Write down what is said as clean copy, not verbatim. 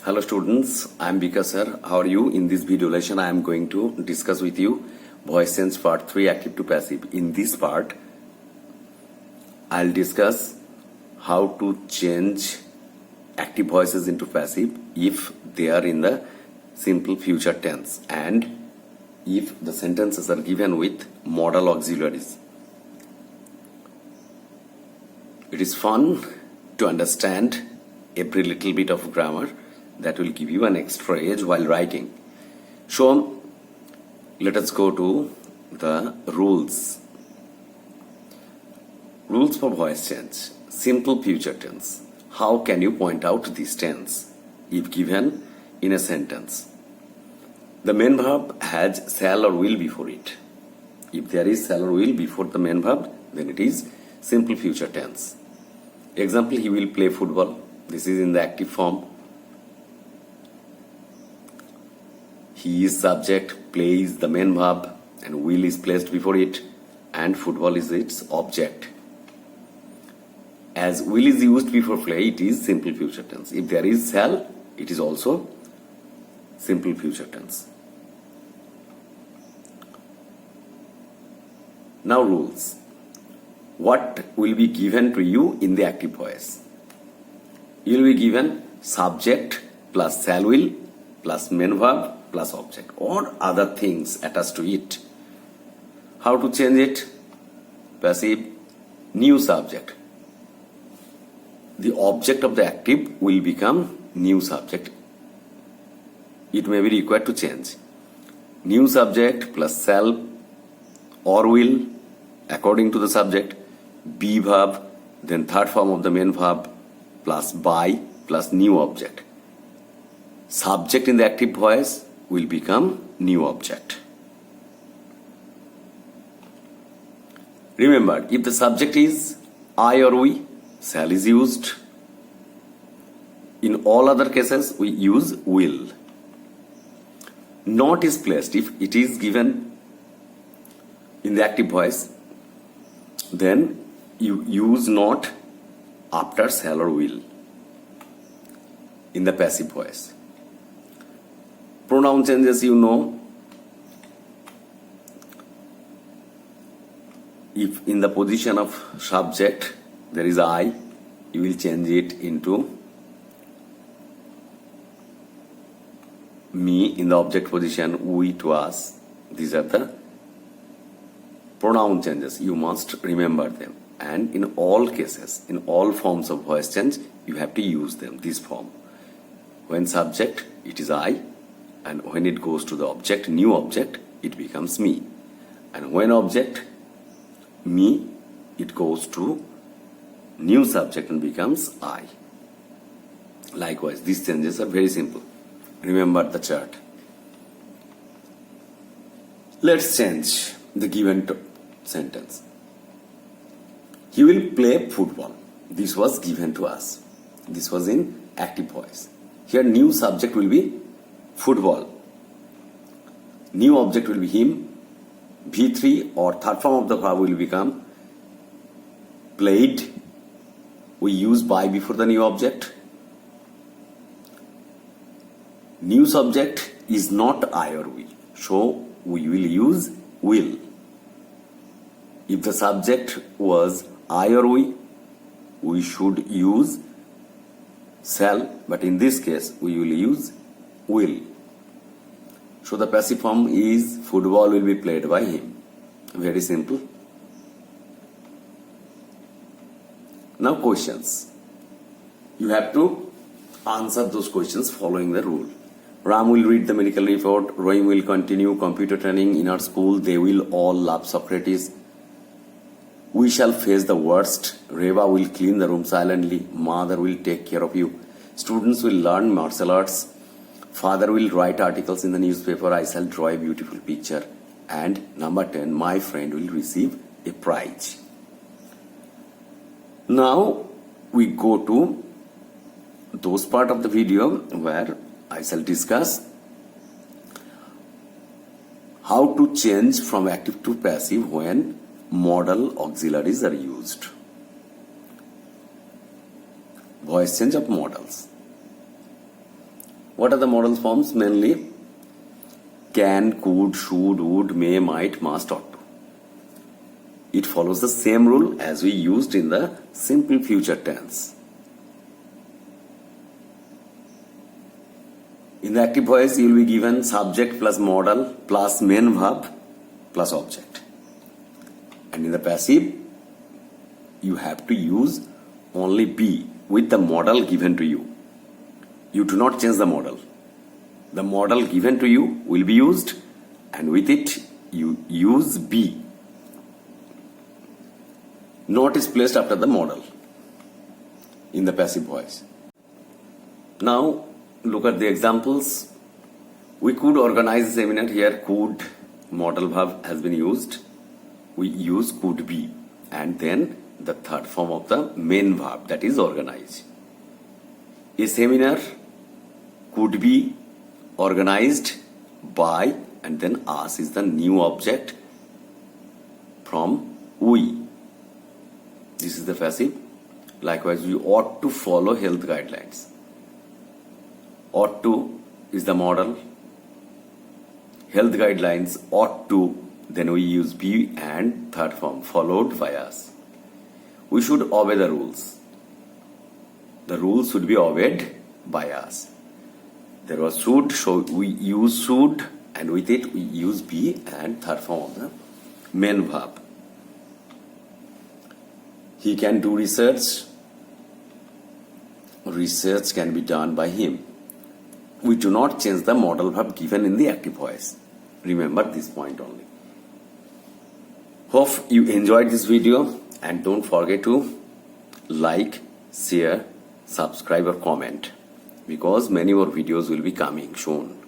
Hello students, I am Vikas sir. How are you? In this video lesson, I am going to discuss with you voice change part 3 active to passive. In this part, I'll discuss how to change active voices into passive if they are in the simple future tense and if the sentences are given with modal auxiliaries. It is fun to understand every little bit of grammar that will give you an extra edge while writing. So, let us go to the rules. Rules for voice change. Simple future tense. How can you point out this tense if given in a sentence? The main verb has shall or will before it. If there is shall or will before the main verb, then it is simple future tense. Example, he will play football. This is in the active form. He is subject, play is the main verb, and will is placed before it, and football is its object. As will is used before play, it is simple future tense. If there is shall, it is also simple future tense. Now rules. What will be given to you in the active voice? You will be given subject plus shall will plus main verb plus object or other things attached to it. How to change it? Passive, new subject. The object of the active will become new subject. It may be required to change. New subject plus shall or will according to the subject, be verb, then third form of the main verb plus by plus new object. Subject in the active voice will become new object. Remember, if the subject is I or we, shall is used. In all other cases, we use will. Not is placed if it is given in the active voice, then you use not after shall or will in the passive voice. Pronoun changes, you know. If in the position of subject there is I, you will change it into me. In the object position, we to us. These are the pronoun changes. You must remember them. And in all cases, in all forms of voice change, you have to use them, this form. When subject, it is I. And when it goes to the object, new object, it becomes me. And when object, me, it goes to new subject and becomes I. Likewise, these changes are very simple. Remember the chart. Let's change the given sentence. He will play football. This was given to us. This was in active voice. Here new subject will be football. New object will be him. V3 or third form of the verb will become played. We use by before the new object. New subject is not I or we. So we will use will. If the subject was I or we should use shall, but in this case we will use will. So the passive form is football will be played by him. Very simple. Now questions. You have to answer those questions following the rule. Ram will read the medical report. Rohim will continue computer training in our school. They will all love Socrates. We shall face the worst. Reva will clean the room silently. Mother will take care of you. Students will learn martial arts. Father will write articles in the newspaper. I shall draw a beautiful picture. And number 10, my friend will receive a prize. Now we go to those part of the video where I shall discuss how to change from active to passive when modal auxiliaries are used. Voice change of modals. What are the modal forms? Mainly can, could, should, would, may, might, must, ought to. It follows the same rule as we used in the simple future tense. In the active voice, you will be given subject plus modal plus main verb plus object. And in the passive, you have to use only be with the modal given to you. You do not change the modal. The modal given to you will be used, and with it you use be. Not is placed after the modal in the passive voice. Now look at the examples. We could organize the seminar. Here could modal verb has been used. We use could be, and then the third form of the main verb, that is organize. A seminar could be organized by, and then us is the new object from we. This is the passive. Likewise, we ought to follow health guidelines. Ought to is the modal. Health guidelines ought to, then we use be, and third form followed by us. We should obey the rules. The rules should be obeyed by us. There was should, so we use should, and with it we use be, and third form of the main verb. He can do research. Research can be done by him. We do not change the modal verb given in the active voice. Remember this point only. Hope you enjoyed this video, and don't forget to like, share, subscribe or comment, because many more videos will be coming soon.